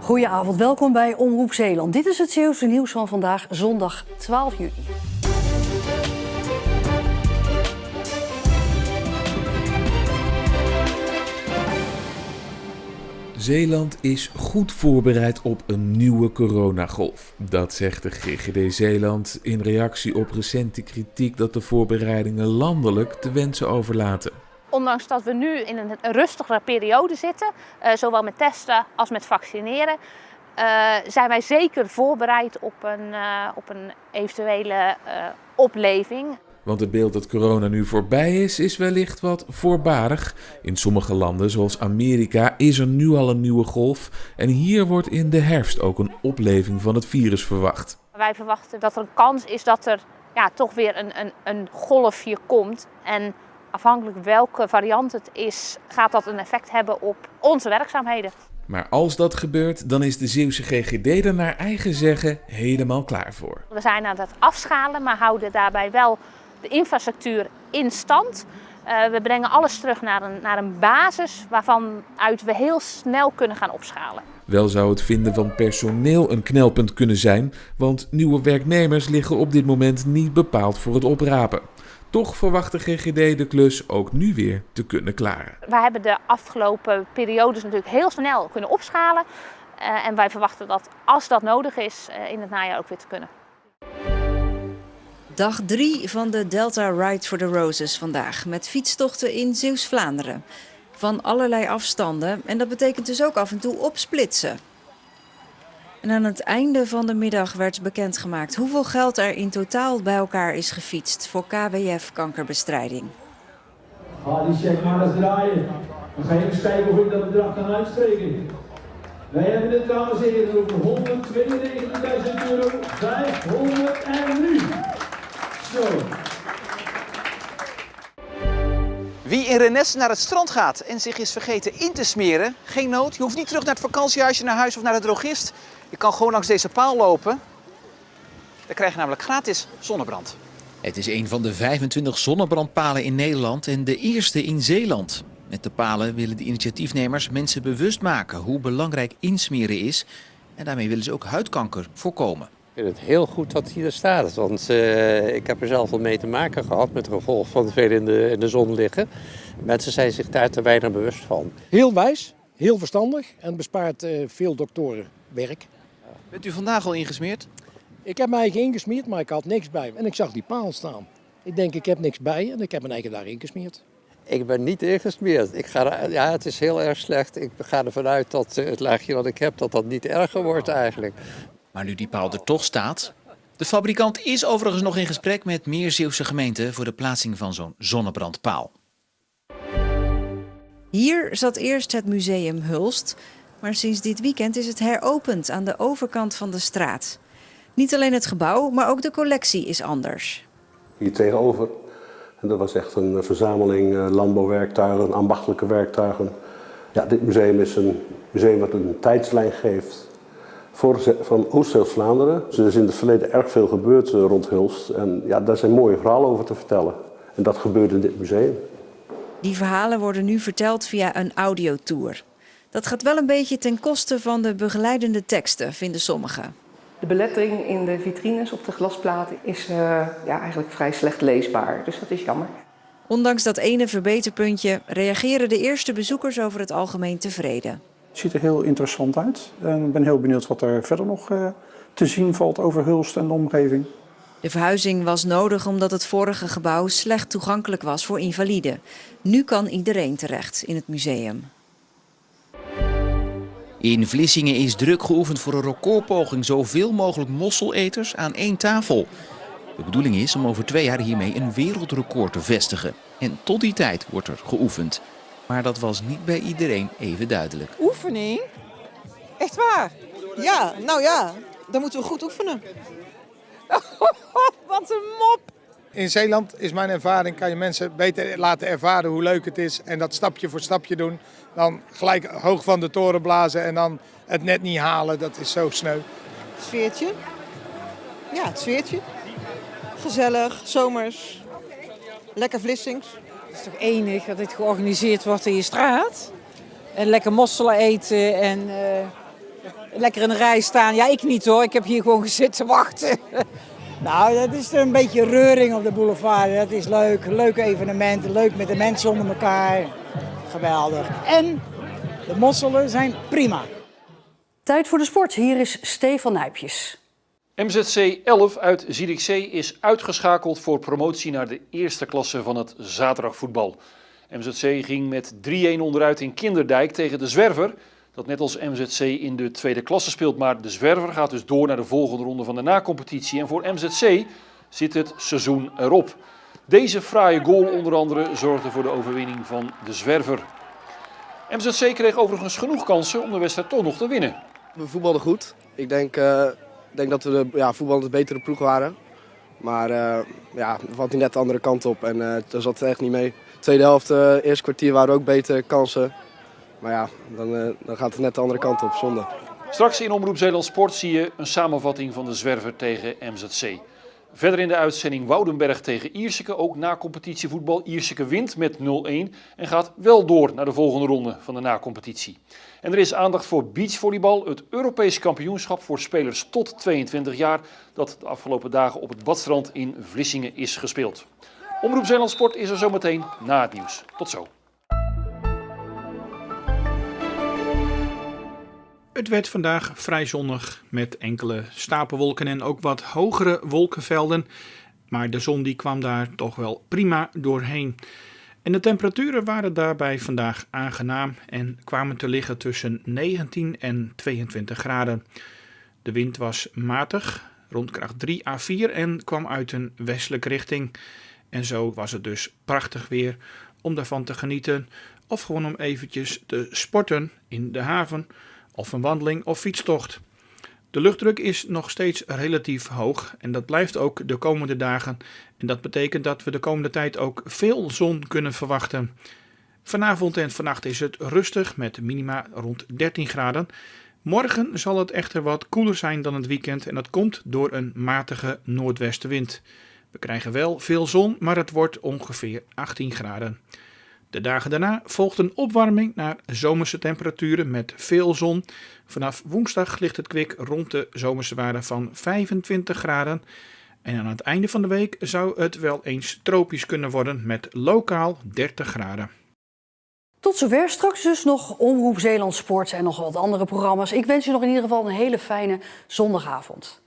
Goedenavond, welkom bij Omroep Zeeland. Dit is het Zeeuwse nieuws van vandaag, zondag 12 juni. Zeeland is goed voorbereid op een nieuwe coronagolf. Dat zegt de GGD Zeeland in reactie op recente kritiek dat de voorbereidingen landelijk te wensen overlaten. Ondanks dat we nu in een rustigere periode zitten, zowel met testen als met vaccineren, zijn wij zeker voorbereid op een eventuele opleving. Want het beeld dat corona nu voorbij is wellicht wat voorbarig. In sommige landen, zoals Amerika, is er nu al een nieuwe golf. En hier wordt in de herfst ook een opleving van het virus verwacht. Wij verwachten dat er een kans is dat er toch weer een golfje komt. En afhankelijk welke variant het is, gaat dat een effect hebben op onze werkzaamheden. Maar als dat gebeurt, dan is de Zeeuwse GGD er naar eigen zeggen helemaal klaar voor. We zijn aan het afschalen, maar houden daarbij wel de infrastructuur in stand. We brengen alles terug naar een basis waarvan uit we heel snel kunnen gaan opschalen. Wel zou het vinden van personeel een knelpunt kunnen zijn, want nieuwe werknemers liggen op dit moment niet bepaald voor het oprapen. Toch verwacht de GGD de klus ook nu weer te kunnen klaren. Wij hebben de afgelopen periodes natuurlijk heel snel kunnen opschalen. En wij verwachten dat als dat nodig is in het najaar ook weer te kunnen. Dag 3 van de Delta Ride for the Roses vandaag, met fietstochten in Zeeuws-Vlaanderen. Van allerlei afstanden en dat betekent dus ook af en toe opsplitsen. En aan het einde van de middag werd bekendgemaakt hoeveel geld er in totaal bij elkaar is gefietst voor KWF-kankerbestrijding. Ga die check maar eens draaien. Dan ga je eens kijken of ik dat bedrag kan uitspreken. Wij hebben het, dames en heren, over €192.500 en nu. Zo. Wie in Rennes naar het strand gaat en zich is vergeten in te smeren, geen nood. Je hoeft niet terug naar het vakantiehuisje, naar huis of naar de drogist. Je kan gewoon langs deze paal lopen. Dan krijg je namelijk gratis zonnebrand. Het is een van de 25 zonnebrandpalen in Nederland en de eerste in Zeeland. Met de palen willen de initiatiefnemers mensen bewust maken hoe belangrijk insmeren is. En daarmee willen ze ook huidkanker voorkomen. Ik vind het heel goed dat hij er staat, want ik heb er zelf al mee te maken gehad met het gevolg van veel in de zon liggen. Mensen zijn zich daar te weinig bewust van. Heel wijs, heel verstandig en bespaart veel doktoren werk. Bent u vandaag al ingesmeerd? Ik heb me eigen ingesmeerd, maar ik had niks bij me en ik zag die paal staan. Ik denk, ik heb niks bij en ik heb mijn eigen daar ingesmeerd. Ik ben niet ingesmeerd. Het is heel erg slecht. Ik ga ervan uit dat het laagje wat ik heb, dat niet erger wordt eigenlijk. Maar nu die paal er toch staat. De fabrikant is overigens nog in gesprek met meer Zeeuwse gemeenten voor de plaatsing van zo'n zonnebrandpaal. Hier zat eerst het museum Hulst, maar sinds dit weekend is het heropend aan de overkant van de straat. Niet alleen het gebouw, maar ook de collectie is anders. Hier tegenover, en dat was echt een verzameling landbouwwerktuigen, ambachtelijke werktuigen. Ja, dit museum is een museum wat een tijdslijn geeft van Oost-Zeeuws-Vlaanderen. Er is in het verleden erg veel gebeurd rond Hulst en ja, daar zijn mooie verhalen over te vertellen. En dat gebeurt in dit museum. Die verhalen worden nu verteld via een audiotour. Dat gaat wel een beetje ten koste van de begeleidende teksten, vinden sommigen. De belettering in de vitrines op de glasplaten is eigenlijk vrij slecht leesbaar, dus dat is jammer. Ondanks dat ene verbeterpuntje reageren de eerste bezoekers over het algemeen tevreden. Het ziet er heel interessant uit en ik ben heel benieuwd wat er verder nog te zien valt over Hulst en de omgeving. De verhuizing was nodig omdat het vorige gebouw slecht toegankelijk was voor invaliden. Nu kan iedereen terecht in het museum. In Vlissingen is druk geoefend voor een recordpoging zoveel mogelijk mosseleters aan één tafel. De bedoeling is om over 2 jaar hiermee een wereldrecord te vestigen. En tot die tijd wordt er geoefend. Maar dat was niet bij iedereen even duidelijk. Oefening? Echt waar? Ja, dan moeten we goed oefenen. Wat een mop! In Zeeland is mijn ervaring, kan je mensen beter laten ervaren hoe leuk het is. En dat stapje voor stapje doen. Dan gelijk hoog van de toren blazen en dan het net niet halen. Dat is zo sneu. Sfeertje? Ja, het sfeertje. Gezellig, zomers. Lekker Vlissings. Het is toch enig dat dit georganiseerd wordt in je straat. En lekker mosselen eten en Lekker in de rij staan. Ja, ik niet hoor. Ik heb hier gewoon zitten wachten. Nou, dat is een beetje reuring op de boulevard. Dat is leuk. Leuke evenementen. Leuk met de mensen onder elkaar. Geweldig. En de mosselen zijn prima. Tijd voor de sport. Hier is Stefan Nijpjes. MZC 11 uit Zierikzee is uitgeschakeld voor promotie naar de eerste klasse van het zaterdagvoetbal. MZC ging met 3-1 onderuit in Kinderdijk tegen de Zwerver, dat net als MZC in de tweede klasse speelt. Maar de Zwerver gaat dus door naar de volgende ronde van de nacompetitie. En voor MZC zit het seizoen erop. Deze fraaie goal onder andere zorgde voor de overwinning van de Zwerver. MZC kreeg overigens genoeg kansen om de wedstrijd toch nog te winnen. We voetbalden goed. Ik denk dat we de voetballend betere ploeg waren. Maar er valt hij net de andere kant op en daar zat het echt niet mee. Tweede helft, eerste kwartier waren ook betere kansen. Maar ja, dan gaat het net de andere kant op, zonde. Straks in Omroep Zeeland Sport zie je een samenvatting van de Zwerver tegen MZC. Verder in de uitzending Woudenberg tegen Ierseke, ook na competitievoetbal. Ierseke wint met 0-1 en gaat wel door naar de volgende ronde van de nacompetitie. En er is aandacht voor beachvolleybal, het Europees kampioenschap voor spelers tot 22 jaar, dat de afgelopen dagen op het Badstrand in Vlissingen is gespeeld. Omroep Zeeland Sport is er zometeen na het nieuws. Tot zo. Het werd vandaag vrij zonnig met enkele stapelwolken en ook wat hogere wolkenvelden. Maar de zon die kwam daar toch wel prima doorheen. En de temperaturen waren daarbij vandaag aangenaam en kwamen te liggen tussen 19 en 22 graden. De wind was matig, rond kracht 3 à 4 en kwam uit een westelijke richting. En zo was het dus prachtig weer om daarvan te genieten of gewoon om eventjes te sporten in de haven of een wandeling of fietstocht. De luchtdruk is nog steeds relatief hoog en dat blijft ook de komende dagen. En dat betekent dat we de komende tijd ook veel zon kunnen verwachten. Vanavond en vannacht is het rustig met minima rond 13 graden. Morgen zal het echter wat koeler zijn dan het weekend en dat komt door een matige noordwestenwind. We krijgen wel veel zon, maar het wordt ongeveer 18 graden. De dagen daarna volgt een opwarming naar zomerse temperaturen met veel zon. Vanaf woensdag ligt het kwik rond de zomerse waarde van 25 graden. En aan het einde van de week zou het wel eens tropisch kunnen worden met lokaal 30 graden. Tot zover, straks dus nog Omroep Zeeland Sport en nog wat andere programma's. Ik wens u nog in ieder geval een hele fijne zondagavond.